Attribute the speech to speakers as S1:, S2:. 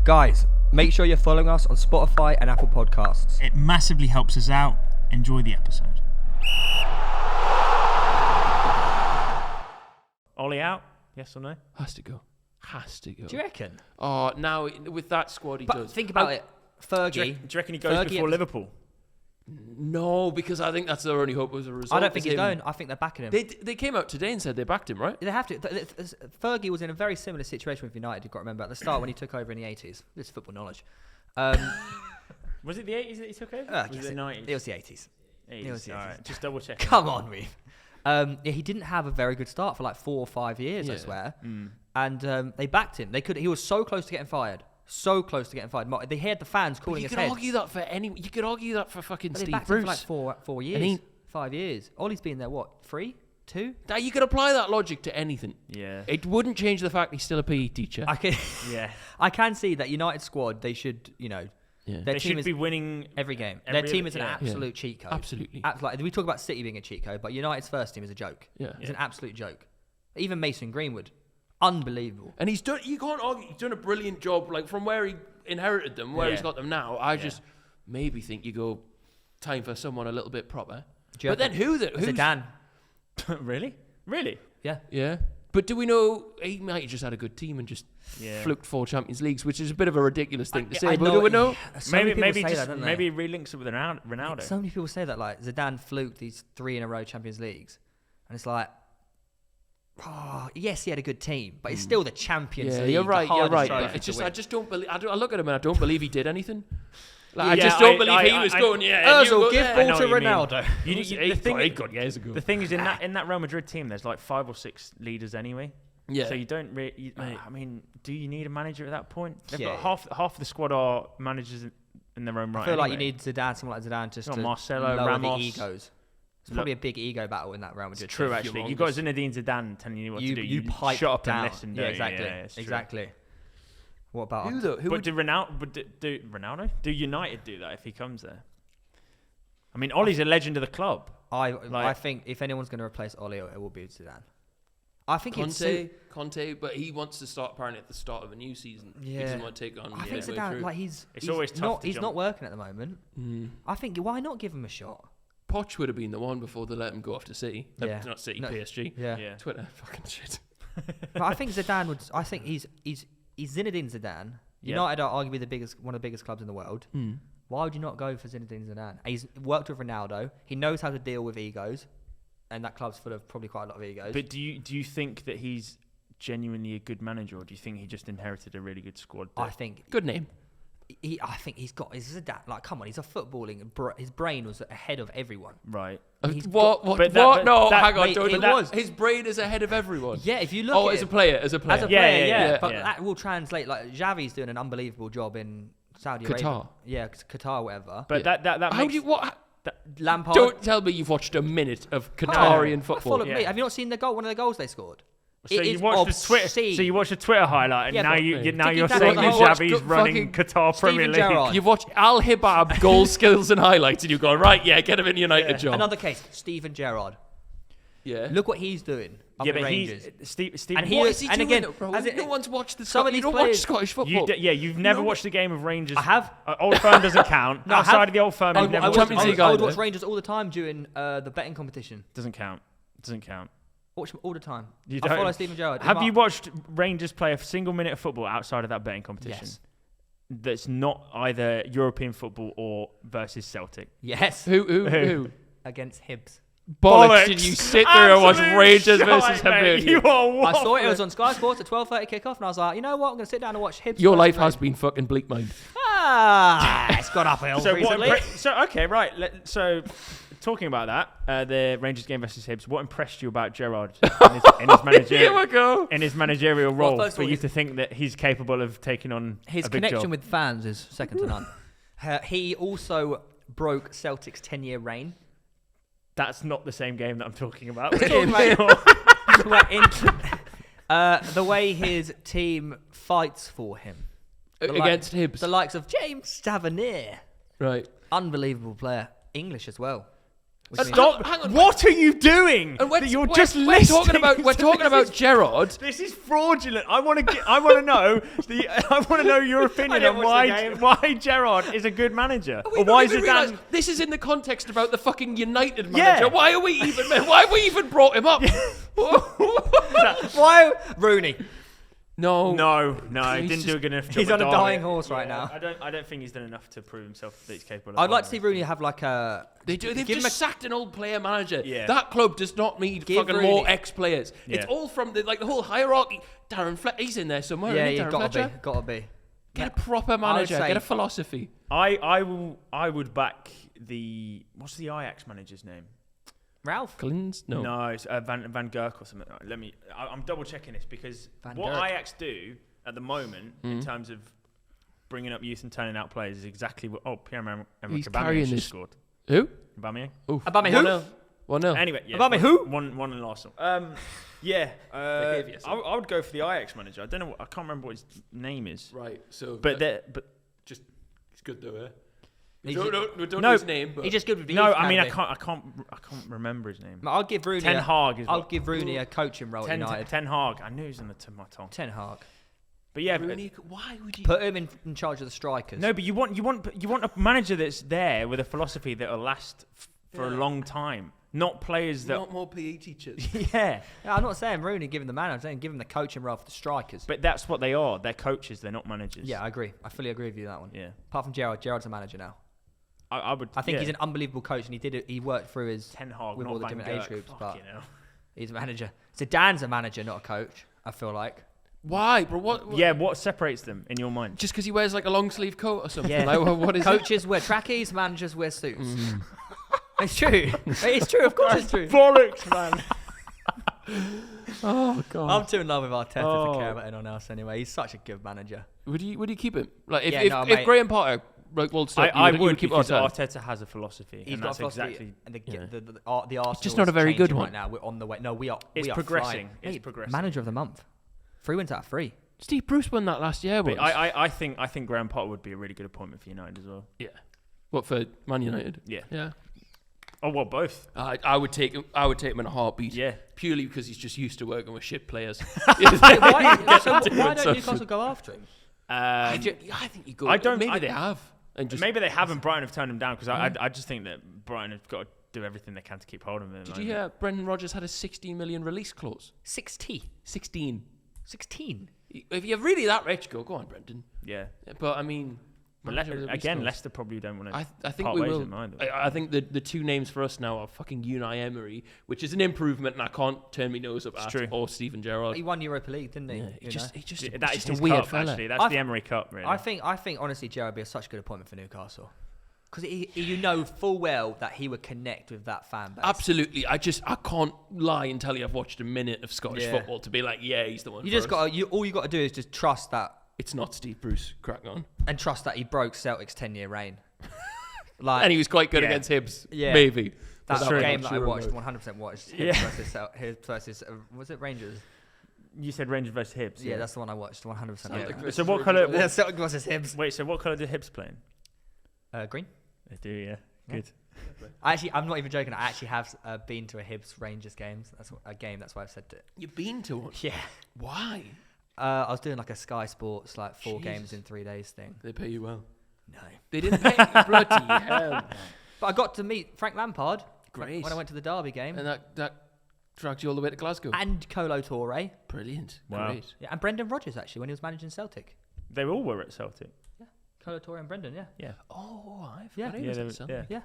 S1: Guys, make sure you're following us on Spotify and Apple Podcasts.
S2: It massively helps us out. Enjoy the episode. Ollie out? Yes or no?
S3: Has to go.
S1: Do you reckon?
S3: Oh, now with that squad he does.
S1: Think about it. Fergie.
S2: Do you reckon he goes before Liverpool?
S3: No, because I think that's their only hope as a result.
S1: I don't think he's going. I think they're backing him.
S3: They came out today and said they backed him, right?
S1: They have to. Fergie was in a very similar situation with United, you've got to remember, at the start when he took over in the 80s. This is football knowledge.
S2: Was it the 80s that he took over?
S1: Yes,
S2: was it the 90s?
S1: It was the 80s.
S2: It was the 80s. All right, just double check.
S1: Come on, Reeve. He didn't have a very good start for like 4 or 5 years, I swear. And they backed him. He was so close to getting fired. So close to getting fired. They heard the fans calling his head.
S3: You could argue that for fucking
S1: But
S3: Steve
S1: they backed
S3: Bruce.
S1: him for like 4 years. 5 years. Ollie's been there, what, 3? 2?
S3: Now, you could apply that logic to anything.
S2: Yeah.
S3: It wouldn't change the fact he's still a PE teacher.
S1: I can see that United squad, they should,
S2: They should be winning
S1: every game. Their team is an
S3: Yeah.
S1: absolute cheat code.
S3: Absolutely.
S1: Like, we talk about City being a cheat code, but United's first team is a joke.
S3: Yeah.
S1: It's an absolute joke. Even Mason Greenwood. Unbelievable.
S3: And you can't argue, he's done a brilliant job, like from where he inherited them, where he's got them now. I just maybe think you go, time for someone a little bit proper. But then who's
S1: Zidane.
S2: Really?
S1: Yeah.
S3: Yeah. But do we know he might have just had a good team and just fluked 4 Champions Leagues, which is a bit of a ridiculous thing to say. But do we know?
S2: Maybe he relinks it with Ronaldo.
S1: So many people say that, like, Zidane fluked these 3 in a row Champions Leagues. And it's like, yes, he had a good team, but it's still the Champions League.
S3: You're right. But it's just, I just don't believe. I look at him and I don't believe he did anything. Like, I just don't believe he was going.
S1: Ozil, give ball to Ronaldo.
S2: He got years ago. The thing is, in that Real Madrid team, there's like 5 or 6 leaders anyway. Yeah. So you don't really. I mean, do you need a manager at that point? They've got half of the squad are managers in their own right.
S1: I feel like you need Zidane, someone like Zidane, just to
S2: Marcelo,
S1: lower
S2: Ramos.
S1: the egos. It's probably a big ego battle in that Real Madrid.
S2: It's true, actually. You've got Zinedine Zidane telling you what to do. You pipe shut up
S1: down.
S2: And listen.
S1: Yeah, exactly. What about
S3: who though?
S2: Do Ronaldo? Do United do that if he comes there? I mean, Ollie's a legend of the club.
S1: I think if anyone's going to replace Ollie, it will be Zidane. I think
S3: Conte, but he wants to start apparently at the start of a new season.
S1: Yeah.
S3: He doesn't want to take on.
S1: I think Zidane, like he's
S2: always tough.
S1: He's not working at the moment. I think why not give him a shot?
S3: Poch would have been the one before they let him go off to City. Not City, PSG.
S1: Yeah.
S3: Twitter, fucking shit.
S1: But I think Zidane would. I think he's Zinedine Zidane. United are arguably one of the biggest clubs in the world. Why would you not go for Zinedine Zidane? He's worked with Ronaldo. He knows how to deal with egos, and that club's full of probably quite a lot of egos.
S2: But do you think that he's genuinely a good manager, or do you think he just inherited a really good squad?
S1: I think
S3: good name.
S1: I think he's got his Zidane. Like, come on, he's a footballing. His brain was ahead of everyone.
S3: Right.
S1: What?
S3: No, hang on.
S1: It was.
S3: His brain is ahead of everyone.
S1: Yeah, if you look.
S3: As a player.
S1: Yeah. But that will translate. Like, Xavi's doing an unbelievable job in Saudi Arabia. Yeah, Qatar, whatever.
S2: But that
S3: How
S2: makes,
S3: do you what?
S1: Lampard.
S3: Don't tell me you've watched a minute of Qatarian football.
S1: Follow me. Have you not seen the goal? One of the goals they scored.
S2: So you watched the Twitter highlight, and now you're saying that Xavi's running Qatar Premier League.
S1: Gerrard.
S3: You've watched Al Hibab goal skills and highlights, and you go right, get him in United job.
S1: Another case, Steven Gerrard.
S3: Yeah,
S1: look what he's doing.
S2: But
S1: Rangers.
S2: Steve,
S1: and
S3: what is he doing?
S1: Again,
S3: Bro? No one's watched the
S1: some of these
S3: you don't
S1: players,
S3: watch Scottish football.
S2: You've never watched a game of Rangers.
S1: I have.
S2: Old Firm doesn't count.
S1: No,
S2: outside of the Old Firm,
S1: I would watch
S3: eh?
S1: Rangers all the time during the betting competition.
S2: Doesn't count.
S1: Watch them all the time.
S2: I
S1: follow Steven Gerrard.
S2: Have you watched Rangers play a single minute of football outside of that betting competition?
S1: Yes.
S2: That's not either European football or versus Celtic.
S1: Yes.
S3: Who?
S1: Against Hibs.
S3: Bollocks! Did you sit there and watch Rangers versus Hibernian?
S1: I saw it was on Sky Sports at 12:30 kickoff, and I was like, you know what? I'm going to sit down and watch Hibs.
S3: Your life has been fucking bleak, mind.
S1: It's gone uphill recently.
S2: So talking about that, the Rangers game versus Hibs, what impressed you about Gerrard in his managerial role for you to think that he's capable of taking on
S1: his
S2: a big
S1: connection
S2: job?
S1: with fans is second to none. He also broke Celtic's 10-year reign.
S2: That's not the same game that I'm talking about.
S1: The way his team fights for him.
S3: Against Hibs.
S1: The likes of James Tavernier.
S3: Right.
S1: Unbelievable player. English as well.
S2: Stop! Hang on, what are you doing?
S3: And
S2: we're talking
S3: about Gerrard.
S2: This is fraudulent. I want to know your opinion on why Gerrard is a good manager, or why Zidane.
S3: This is in the context about the fucking United manager. Why have we even brought him up?
S1: Why Rooney?
S3: No,
S2: he didn't do a good enough job.
S1: He's on a dying horse right now.
S2: I don't think he's done enough to prove himself that he's capable.
S3: I'd
S1: like to see Rooney have like a.
S3: They've just sacked an old player manager.
S2: Yeah.
S3: That club does not need fucking more ex-players. Yeah. It's all from the whole hierarchy. Darren Fletcher, he's in there somewhere.
S1: Yeah, he's gotta be.
S3: Get a proper manager. Get a philosophy.
S2: I would back what's the Ajax manager's name?
S1: Ralph
S3: Klins? No,
S2: it's Van Gerk or something. I'm double checking this because what Ajax do at the moment in terms of bringing up youth and turning out players is exactly what. Oh, Pierre-Emerick Aubameyang just scored.
S3: Who?
S2: Aubameyang.
S1: Aubameyang who?
S3: 1-0.
S2: Anyway, yeah.
S1: Aubameyang who?
S2: 1-0 in Arsenal. I would go for the Ajax manager. I don't know. I can't remember what his name is.
S3: Right. So,
S2: but
S3: just it's good though. Eh?
S1: We
S3: don't know his name. But
S1: he's just good with the
S2: No, I mean I can't remember his name.
S1: I'll give Rooney
S2: Ten Hag.
S1: I'll give Rooney a coaching role at United.
S2: Ten Hag. I knew he was on the tip of my tongue.
S1: Ten Hag.
S2: But yeah,
S3: Rooney, why would you
S1: put him in charge of the strikers?
S2: No, but you want a manager that's there with a philosophy that'll last for a long time. Not players that...
S3: Not more PE teachers.
S2: Yeah.
S1: I'm not saying Rooney give him the manager. I'm saying give him the coaching role for the strikers.
S2: But that's what they are. They're coaches. They're not managers.
S1: Yeah, I agree. I fully agree with you on that one.
S2: Yeah.
S1: Apart from Gerrard. Gerrard's a manager now.
S2: I think
S1: he's an unbelievable coach, and he worked through his...
S2: Ten Hag,
S1: with all the different age groups, but he's a manager. Zidane's a manager, not a coach, I feel like.
S3: Why, bro? What?
S2: Yeah, what separates them in your mind?
S3: Just because he wears like a long sleeve coat or something?
S1: Yeah.
S3: Like, what is
S1: Coaches wear trackies, managers wear suits. It's true. It's true. Of course, it's true.
S2: Bollocks, man.
S3: Oh god.
S1: I'm too in love with Arteta to care about anyone else. Anyway, he's such a good manager.
S3: Would you keep him? Like if Graham Potter walled stuff,
S2: I would
S3: keep
S2: because
S3: Arteta.
S2: has a philosophy.
S1: He's got a philosophy, and the Arsenal
S3: just not a very good one
S1: right now. We're on the way. No, we are.
S2: It's progressing.
S1: It's progressing. Manager of the month. 3 wins out of 3.
S3: Steve Bruce won that last year.
S2: I think Graham Potter would be a really good appointment for United as well.
S3: Yeah. What, for Man United?
S2: Yeah. Oh well, both.
S3: I would take him in a heartbeat.
S2: Yeah.
S3: Purely because he's just used to working with shit players.
S1: Why don't Newcastle go after him?
S3: I think you go. Maybe they have.
S2: Maybe they have, and Brighton have turned him down because I just think that Brighton have got to do everything they can to keep hold of him.
S3: Did you hear Brendan Rodgers had a 16 million release clause?
S1: 16.
S3: If you're really that rich, go on, Brendan.
S2: Yeah.
S3: But I mean,
S2: Leicester probably don't want to.
S3: I think we will. I think the two names for us now are fucking Unai Emery, which is an improvement, and I can't turn my nose up at, or Steven Gerrard.
S1: He won Europa League, didn't he?
S3: Yeah,
S2: that is
S3: a weird
S2: cup,
S3: fella.
S2: actually. That's the Emery Cup, really.
S1: I think honestly, Gerrard would be such a good appointment for Newcastle. Because you know full well that he would connect with that fan base.
S3: Absolutely. I can't lie and tell you I've watched a minute of Scottish football to be like, yeah, he's the one.
S1: All you got to do is just trust that
S3: it's not Steve Bruce. Crack on.
S1: And trust that he broke Celtic's 10-year reign.
S3: And he was quite good against Hibs. Yeah. Maybe.
S1: That's the game that I watched. 100% watched. Hibs versus was it Rangers?
S2: You said Rangers versus Hibs.
S1: Yeah, that's the one I watched. 100%.
S2: So what colour?
S1: Celtic versus Hibs.
S2: Wait. So what colour did Hibs play in?
S1: Green.
S2: They do, yeah. Good.
S1: I'm not even joking. I actually have been to a Hibs Rangers game. That's why I've said it.
S3: You've been to one?
S1: Yeah.
S3: Why?
S1: I was doing like a Sky Sports 4 games in 3 days thing.
S3: They pay you well?
S1: No.
S3: They didn't pay you? Bloody hell.
S1: But I got to meet Frank Lampard.
S3: Great.
S1: When I went to the Derby game.
S3: And that dragged you all the way to Glasgow.
S1: And Kolo Touré.
S3: Brilliant.
S2: Wow.
S3: Great.
S1: Yeah, and Brendan Rodgers actually when he was managing Celtic.
S2: They all were at Celtic.
S1: Yeah. Kolo Touré and Brendan, yeah.
S2: Yeah.
S3: Oh, I've
S1: yeah.
S3: Yeah.